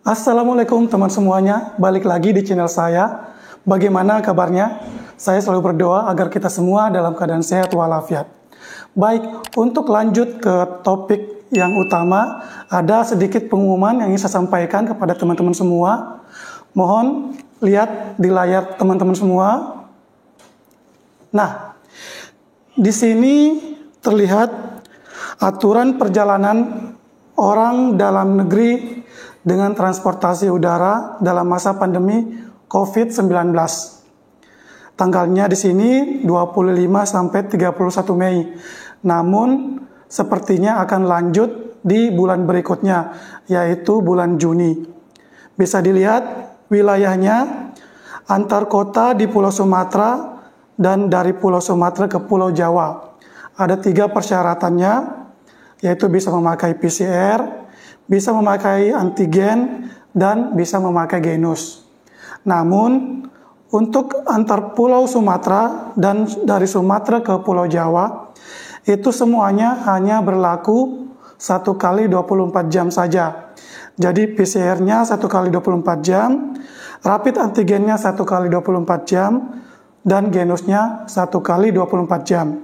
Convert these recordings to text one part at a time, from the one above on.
Assalamualaikum teman semuanya, balik lagi di channel saya. Bagaimana kabarnya? Saya selalu berdoa agar kita semua dalam keadaan sehat walafiat. Baik, untuk lanjut ke topik yang utama, ada sedikit pengumuman yang ingin saya sampaikan kepada teman-teman semua. Mohon lihat di layar teman-teman semua. Nah, di sini terlihat aturan perjalanan orang dalam negeri dengan transportasi udara dalam masa pandemi COVID-19. Tanggalnya di sini 25 sampai 31 Mei. Namun sepertinya akan lanjut di bulan berikutnya, yaitu bulan Juni. Bisa dilihat wilayahnya antar kota di Pulau Sumatera dan dari Pulau Sumatera ke Pulau Jawa. Ada 3 persyaratannya, yaitu bisa memakai PCR, bisa memakai antigen, dan bisa memakai genus. Namun, untuk antar Pulau Sumatera dan dari Sumatera ke Pulau Jawa, itu semuanya hanya berlaku 1 kali 24 jam saja. Jadi PCR-nya 1 kali 24 jam, rapid antigennya 1 kali 24 jam, dan genusnya 1 kali 24 jam.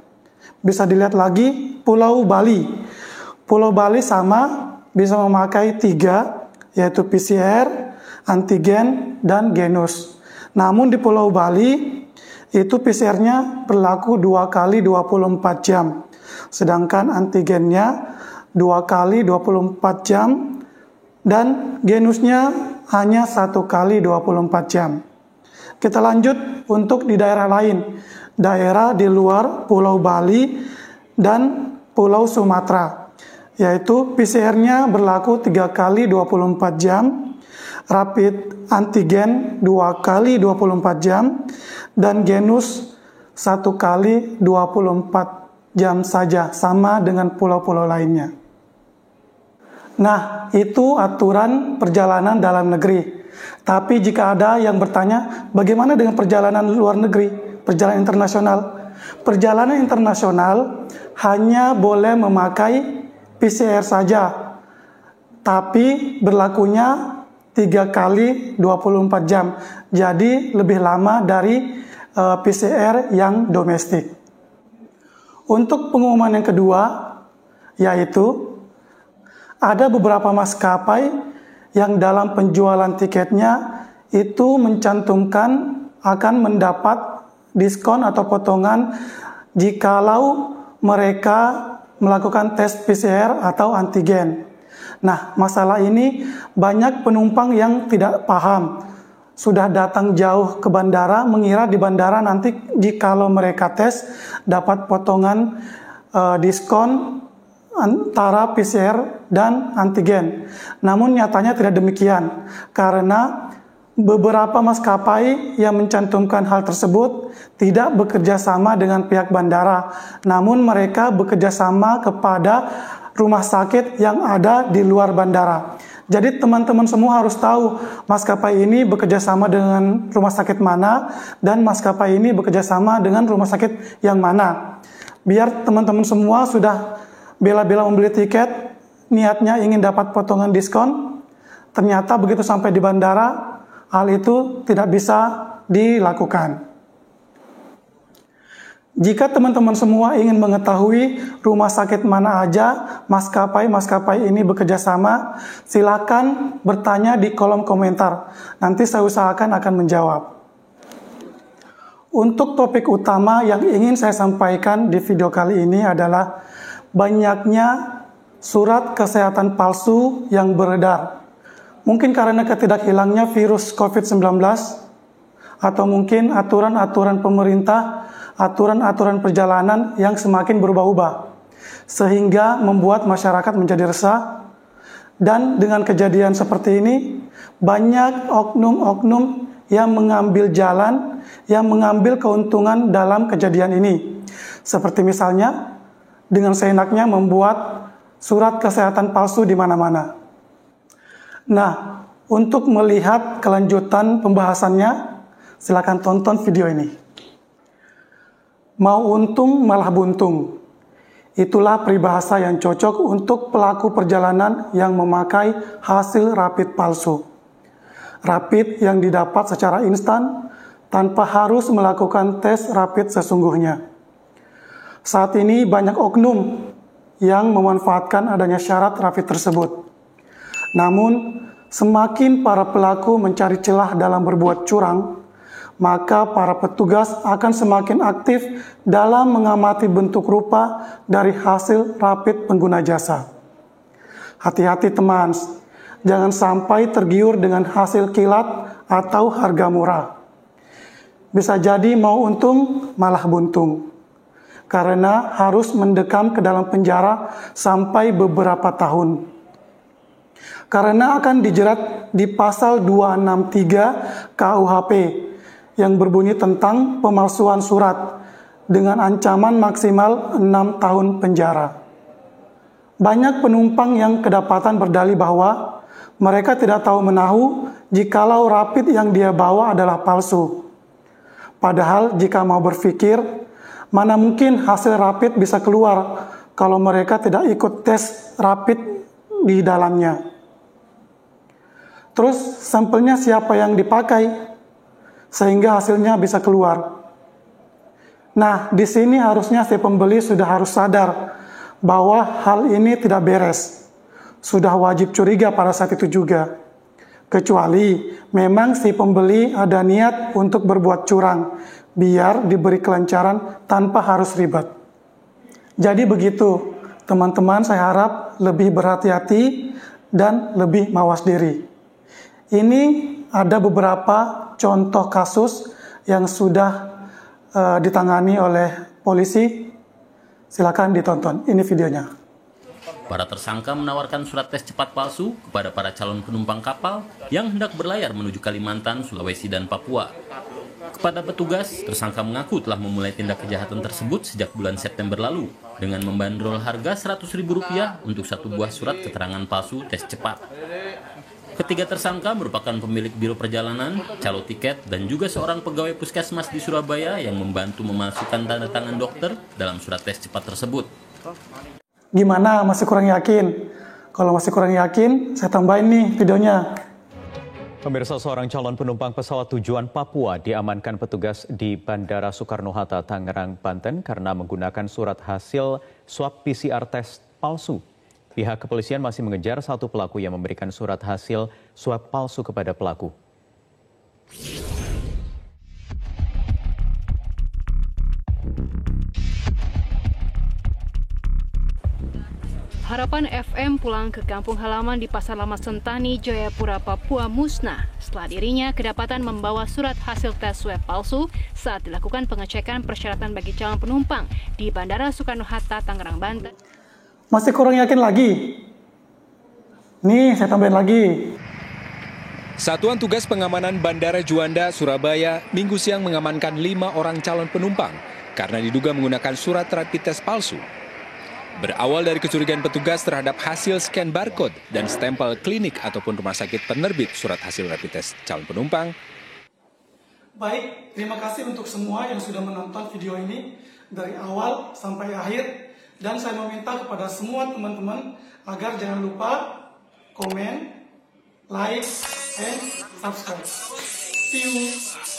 Bisa dilihat lagi Pulau Bali. Pulau Bali sama, bisa memakai 3, yaitu PCR, antigen, dan genus. Namun di Pulau Bali, itu PCR-nya berlaku 2 kali 24 jam. Sedangkan antigennya 2 kali 24 jam, dan genusnya hanya 1 kali 24 jam. Kita lanjut untuk di daerah lain. Daerah di luar Pulau Bali dan Pulau Sumatera, yaitu PCR-nya berlaku 3 kali 24 jam, rapid antigen 2 kali 24 jam, dan genus 1 kali 24 jam saja, sama dengan pulau-pulau lainnya. Nah, itu aturan perjalanan dalam negeri. Tapi jika ada yang bertanya, bagaimana dengan perjalanan luar negeri, perjalanan internasional? Perjalanan internasional hanya boleh memakai PCR saja, tapi berlakunya 3 kali 24 jam, jadi lebih lama dari PCR yang domestik. Untuk pengumuman yang kedua, yaitu ada beberapa maskapai yang dalam penjualan tiketnya itu mencantumkan akan mendapat diskon atau potongan jikalau mereka melakukan tes PCR atau antigen. Nah, masalah ini banyak penumpang yang tidak paham. Sudah datang jauh ke bandara, mengira di bandara nanti jikalau mereka tes dapat potongan diskon antara PCR dan antigen. Namun nyatanya tidak demikian, karena beberapa maskapai yang mencantumkan hal tersebut tidak bekerja sama dengan pihak bandara, namun mereka bekerja sama kepada rumah sakit yang ada di luar bandara. Jadi teman-teman semua harus tahu maskapai ini bekerja sama dengan rumah sakit mana, dan maskapai ini bekerja sama dengan rumah sakit yang mana. Biar teman-teman semua sudah bela-bela membeli tiket, niatnya ingin dapat potongan diskon, ternyata begitu sampai di bandara, hal itu tidak bisa dilakukan. Jika teman-teman semua ingin mengetahui rumah sakit mana aja maskapai ini bekerja sama, silakan bertanya di kolom komentar. Nanti saya usahakan akan menjawab. Untuk topik utama yang ingin saya sampaikan di video kali ini adalah banyaknya surat kesehatan palsu yang beredar. Mungkin karena ketidakhilangnya virus COVID-19, atau mungkin aturan-aturan pemerintah, aturan-aturan perjalanan yang semakin berubah-ubah, sehingga membuat masyarakat menjadi resah. Dan dengan kejadian seperti ini, banyak oknum-oknum yang mengambil jalan, yang mengambil keuntungan dalam kejadian ini. Seperti misalnya, dengan seenaknya membuat surat kesehatan palsu di mana-mana. Nah, untuk melihat kelanjutan pembahasannya, silakan tonton video ini. Mau untung malah buntung. Itulah peribahasa yang cocok untuk pelaku perjalanan yang memakai hasil rapid palsu. Rapid yang didapat secara instan tanpa harus melakukan tes rapid sesungguhnya. Saat ini banyak oknum yang memanfaatkan adanya syarat rapid tersebut. Namun, semakin para pelaku mencari celah dalam berbuat curang, maka para petugas akan semakin aktif dalam mengamati bentuk rupa dari hasil rapid pengguna jasa. Hati-hati teman, jangan sampai tergiur dengan hasil kilat atau harga murah. Bisa jadi mau untung malah buntung, karena harus mendekam ke dalam penjara sampai beberapa tahun. Karena akan dijerat di pasal 263 KUHP yang berbunyi tentang pemalsuan surat dengan ancaman maksimal 6 tahun penjara. Banyak penumpang yang kedapatan berdalih bahwa mereka tidak tahu menahu jikalau rapid yang dia bawa adalah palsu. Padahal jika mau berpikir, mana mungkin hasil rapid bisa keluar kalau mereka tidak ikut tes rapid di dalamnya. Terus sampelnya siapa yang dipakai sehingga hasilnya bisa keluar? Nah, di sini harusnya si pembeli sudah harus sadar bahwa hal ini tidak beres. Sudah wajib curiga pada saat itu juga. Kecuali memang si pembeli ada niat untuk berbuat curang, biar diberi kelancaran tanpa harus ribet. Jadi begitu, teman-teman, saya harap lebih berhati-hati dan lebih mawas diri. Ini ada beberapa contoh kasus yang sudah ditangani oleh polisi. Silakan ditonton, ini videonya. Para tersangka menawarkan surat tes cepat palsu kepada para calon penumpang kapal yang hendak berlayar menuju Kalimantan, Sulawesi, dan Papua. Kepada petugas, tersangka mengaku telah memulai tindak kejahatan tersebut sejak bulan September lalu dengan membandrol harga Rp100.000 untuk satu buah surat keterangan palsu tes cepat. Ketiga tersangka merupakan pemilik biro perjalanan, calo tiket, dan juga seorang pegawai puskesmas di Surabaya yang membantu memasukkan tanda tangan dokter dalam surat tes cepat tersebut. Gimana? Masih kurang yakin? Kalau masih kurang yakin, saya tambahin nih videonya. Pemirsa, seorang calon penumpang pesawat tujuan Papua diamankan petugas di Bandara Soekarno-Hatta, Tangerang, Banten karena menggunakan surat hasil swab PCR tes palsu. Pihak kepolisian masih mengejar satu pelaku yang memberikan surat hasil swab palsu kepada pelaku. Harapan FM pulang ke kampung halaman di Pasar Lama Sentani, Jayapura, Papua musnah setelah dirinya kedapatan membawa surat hasil tes swab palsu saat dilakukan pengecekan persyaratan bagi calon penumpang di Bandara Soekarno-Hatta, Tangerang, Banten. Masih kurang yakin lagi? Nih, saya tambahin lagi. Satuan Tugas Pengamanan Bandara Juanda, Surabaya, Minggu siang mengamankan 5 orang calon penumpang karena diduga menggunakan surat rapid test palsu. Berawal dari kecurigaan petugas terhadap hasil scan barcode dan stempel klinik ataupun rumah sakit penerbit surat hasil rapid test calon penumpang. Baik, terima kasih untuk semua yang sudah menonton video ini dari awal sampai akhir. Dan saya meminta kepada semua teman-teman agar jangan lupa komen, like, and subscribe. See you.